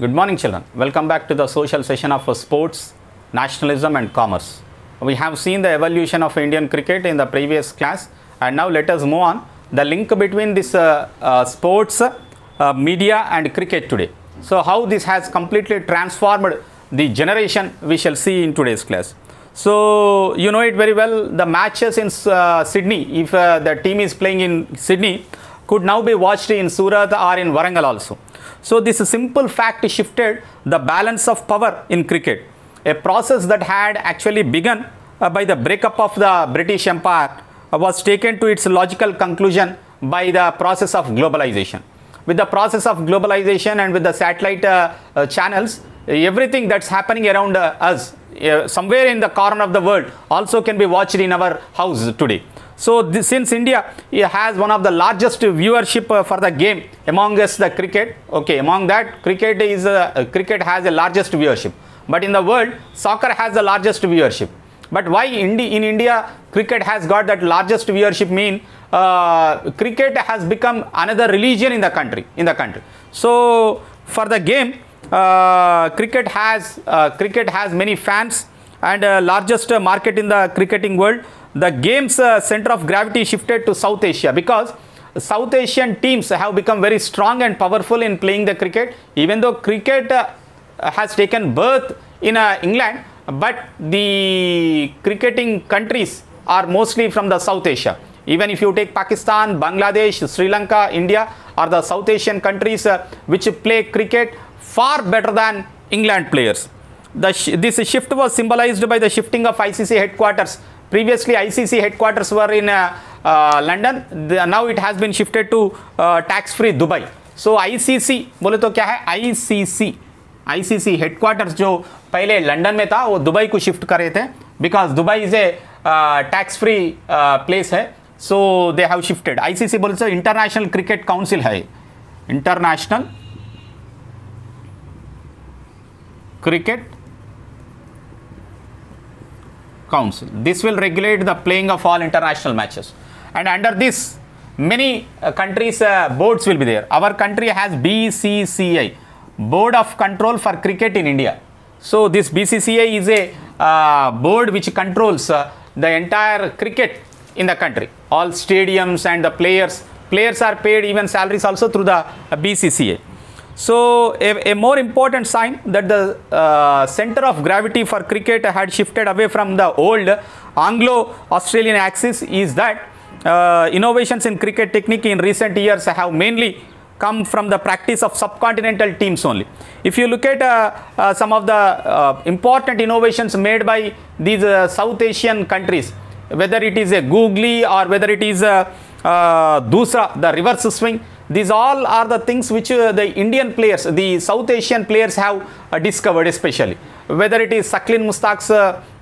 Good morning, children. Welcome back to the social session of sports, nationalism and commerce. We have seen the evolution of Indian cricket in the previous class, and now let us move on the link between this sports, media and cricket today. So how this has completely transformed the generation we shall see in today's class. So you know it very well, the matches in Sydney, if the team is playing in Sydney, could now be watched in Surat or in Warangal also. So this simple fact shifted the balance of power in cricket, a process that had actually begun by the breakup of the British Empire was taken to its logical conclusion by the process of globalization. With the process of globalization and with the satellite channels, everything that's happening around us, somewhere in the corner of the world, also can be watched in our house today. So since India has one of the largest viewership for the game among us, the cricket, okay, among that cricket cricket has the largest viewership, but in the world soccer has the largest viewership. But why in India cricket has got that largest viewership mean cricket has become another religion in the country. So for the game, cricket has many fans and largest market in the cricketing world. The game's center of gravity shifted to South Asia because South Asian teams have become very strong and powerful in playing the cricket. Even though cricket has taken birth in England, but the cricketing countries are mostly from the South Asia. Even if you take Pakistan, Bangladesh, Sri Lanka, India are the South Asian countries which play cricket far better than England players. This shift was symbolized by the shifting of ICC headquarters. Previously ICC headquarters were in London, now it has been shifted to tax-free Dubai. So ICC बोले तो क्या है, ICC headquarters जो पहले London में था वो Dubai को शिफ्ट कर रहे थे because Dubai is a tax-free place है. So they have shifted. ICC बोले तो इंटरनेशनल क्रिकेट काउंसिल है, international cricket council. This will regulate the playing of all international matches, and under this many countries boards will be there. Our country has BCCI, Board of Control for Cricket in India. So this BCCI is a board which controls the entire cricket in the country. All stadiums and the players are paid even salaries also through the BCCI. So a more important sign that the center of gravity for cricket had shifted away from the old Anglo-Australian axis is that innovations in cricket technique in recent years have mainly come from the practice of subcontinental teams only. If you look at some of the important innovations made by these South Asian countries, whether it is a googly or whether it is Dusra, the reverse swing, these all are the things which the Indian players, the South Asian players have discovered, especially whether it is Saqlain Mushtaq's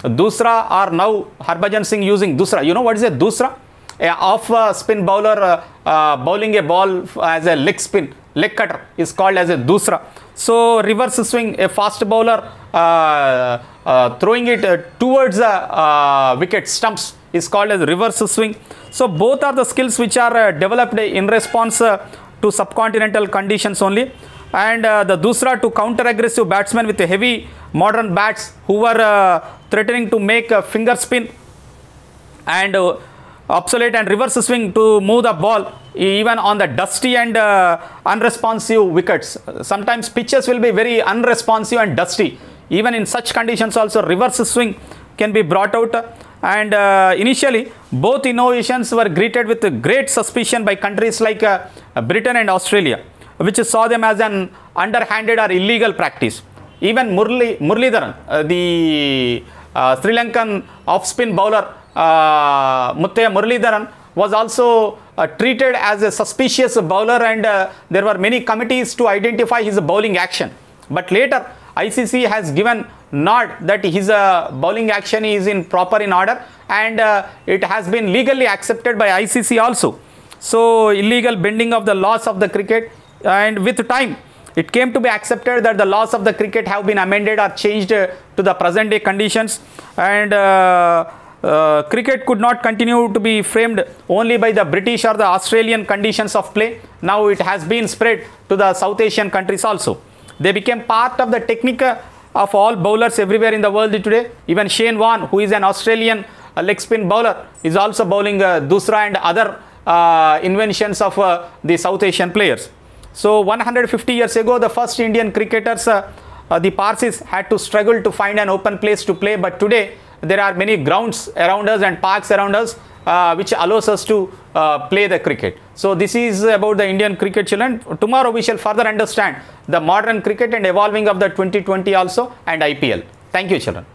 Dusra or now Harbhajan Singh using Dusra. You know what is a Dusra? A off spin bowler bowling a ball as a leg cutter is called as a Dusra. So reverse swing, a fast bowler throwing it towards the wicket stumps is called as reverse swing. So both are the skills which are developed in response to subcontinental conditions only, and the Dusra to counter aggressive batsmen with heavy modern bats who were threatening to make a finger spin, and obsolete and reverse swing to move the ball even on the dusty and unresponsive wickets. Sometimes pitches will be very unresponsive and dusty. Even in such conditions also reverse swing can be brought out. And initially both innovations were greeted with great suspicion by countries like Britain and Australia, which saw them as an underhanded or illegal practice. Even Muralidharan, the Sri Lankan off-spin bowler Muttiah Muralidharan was also treated as a suspicious bowler, and there were many committees to identify his bowling action. But later ICC has given nod that his bowling action is in order, and it has been legally accepted by ICC also. So illegal bending of the laws of the cricket, and with time it came to be accepted that the laws of the cricket have been amended or changed to the present day conditions, and cricket could not continue to be framed only by the British or the Australian conditions of play. Now it has been spread to the South Asian countries also. They became part of the technique of all bowlers everywhere in the world today. Even Shane Warne, who is an Australian leg spin bowler, is also bowling Dusra and other inventions of the South Asian players. So 150 years ago, the first Indian cricketers, the Parsis, had to struggle to find an open place to play, but today there are many grounds around us and parks around us which allows us to play the cricket. So this is about the Indian cricket, children. Tomorrow we shall further understand the modern cricket and evolving of the 2020 also and IPL. Thank you, children.